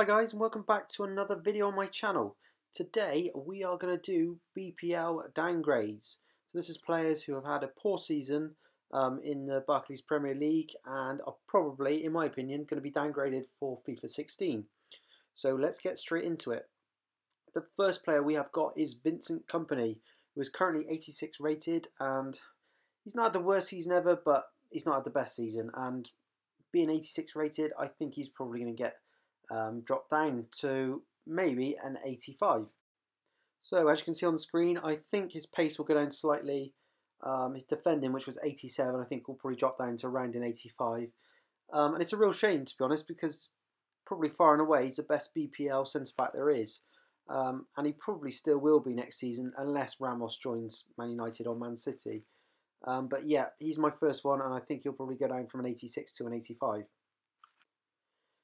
Hi guys, and welcome back to another video on my channel. Today we are going to do BPL downgrades. So this is players who have had a poor season in the Barclays Premier League and are probably, in my opinion, going to be downgraded for FIFA 16. So let's get straight into it. The first player we have got is Vincent Kompany, who is currently 86 rated, and he's not had the worst season ever, but he's not had the best season. And being 86 rated, I think he's probably going to get dropped down to maybe an 85. So as you can see on the screen, I think his pace will go down slightly. His defending, which was 87, I think will probably drop down to around an 85. And it's a real shame, to be honest, because probably far and away he's the best BPL centre-back there is. And he probably still will be next season unless Ramos joins Man United or Man City. But yeah, he's my first one, and I think he'll probably go down from an 86 to an 85.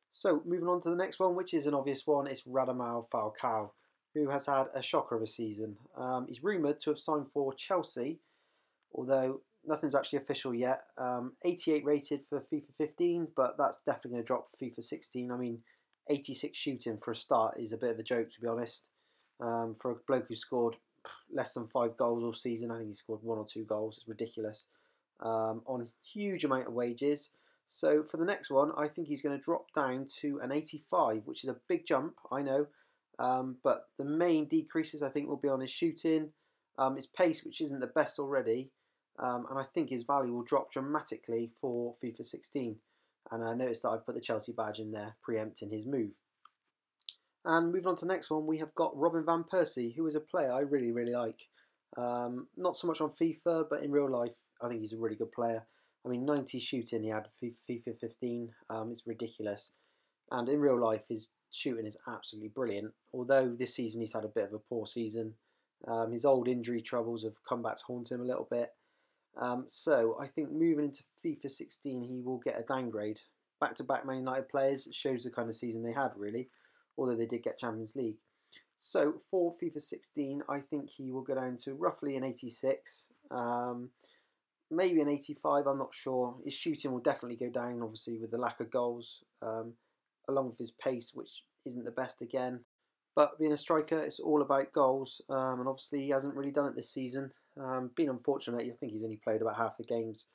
So moving on to the next one, which is an obvious one, it's Radamel Falcao, who has had a shocker of a season. He's rumoured to have signed for Chelsea, although nothing's actually official yet. 88 rated for FIFA 15, but that's definitely going to drop for FIFA 16. I mean, 86 shooting for a start is a bit of a joke, to be honest. For a bloke who scored less than 5 goals all season, I think he scored 1 or 2 goals. It's ridiculous. On a huge amount of wages. So for the next one, I think he's going to drop down to an 85, which is a big jump, I know. But the main decreases, I think, will be on his shooting, his pace, which isn't the best already, and I think his value will drop dramatically for FIFA 16. And I noticed that I've put the Chelsea badge in there, preempting his move. And moving on to the next one, we have got Robin van Persie, who is a player I really, really like. Not so much on FIFA, but in real life, I think he's a really good player. I mean, 90 shooting he had for FIFA 15. It's ridiculous. And in real life, his shooting is absolutely brilliant. Although this season he's had a bit of a poor season. His old injury troubles have come back to haunt him a little bit. So I think moving into FIFA 16, he will get a downgrade. Back-to-back Man United players shows the kind of season they had, really. Although they did get Champions League. So for FIFA 16, I think he will go down to roughly an 86. Maybe an 85, I'm not sure. His shooting will definitely go down, obviously, with the lack of goals, along with his pace, which isn't the best again. But being a striker, it's all about goals, and obviously he hasn't really done it this season. Being unfortunate, I think he's only played about half the games,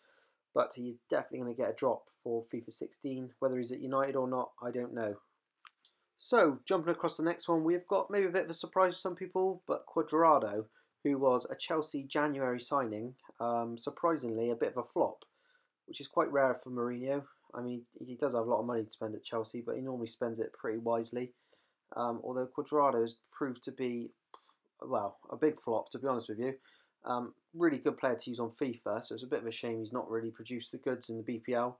but he's definitely going to get a drop for FIFA 16. Whether he's at United or not, I don't know. So, jumping across the next one, we've got maybe a bit of a surprise for some people, but Cuadrado, who was a Chelsea January signing, surprisingly a bit of a flop, which is quite rare for Mourinho. I mean, he does have a lot of money to spend at Chelsea, but he normally spends it pretty wisely. Although Cuadrado has proved to be, well, a big flop, to be honest with you. Really good player to use on FIFA, so it's a bit of a shame he's not really produced the goods in the BPL.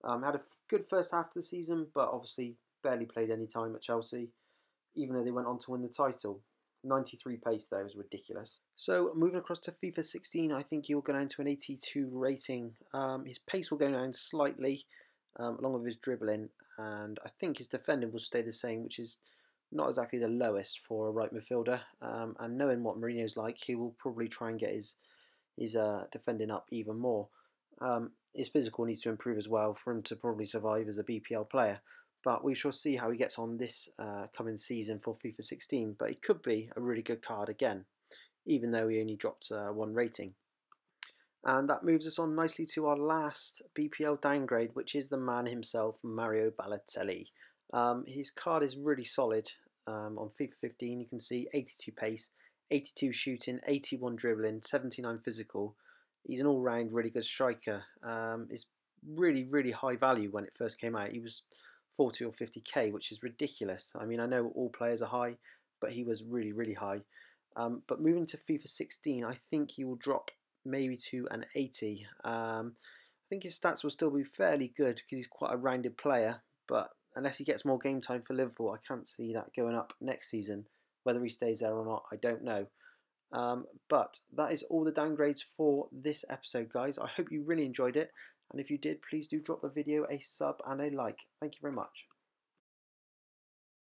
Had a good first half of the season, but obviously barely played any time at Chelsea, even though they went on to win the title. 93 pace there is ridiculous. So moving across to FIFA 16, I think he will go down to an 82 rating. His pace will go down slightly, along with his dribbling, and I think his defending will stay the same, which is not exactly the lowest for a right midfielder. And knowing what Mourinho's like, he will probably try and get his defending up even more. His physical needs to improve as well for him to probably survive as a BPL player. But we shall see how he gets on this coming season for FIFA 16. But it could be a really good card again, even though he only dropped 1 rating. And that moves us on nicely to our last BPL downgrade, which is the man himself, Mario Balotelli. His card is really solid. On FIFA 15, you can see 82 pace, 82 shooting, 81 dribbling, 79 physical. He's an all-round really good striker. It's really, really high value when it first came out. He was 40 or 50k, which is ridiculous. I mean, I know all players are high, but he was really, really high. But moving to FIFA 16, I think he will drop maybe to an 80. I think his stats will still be fairly good because he's quite a rounded player, but unless he gets more game time for Liverpool, I can't see that going up next season. Whether he stays there or not, I don't know. But that is all the downgrades for this episode, guys. I hope you really enjoyed it. And if you did, please do drop the video a sub and a like. Thank you very much.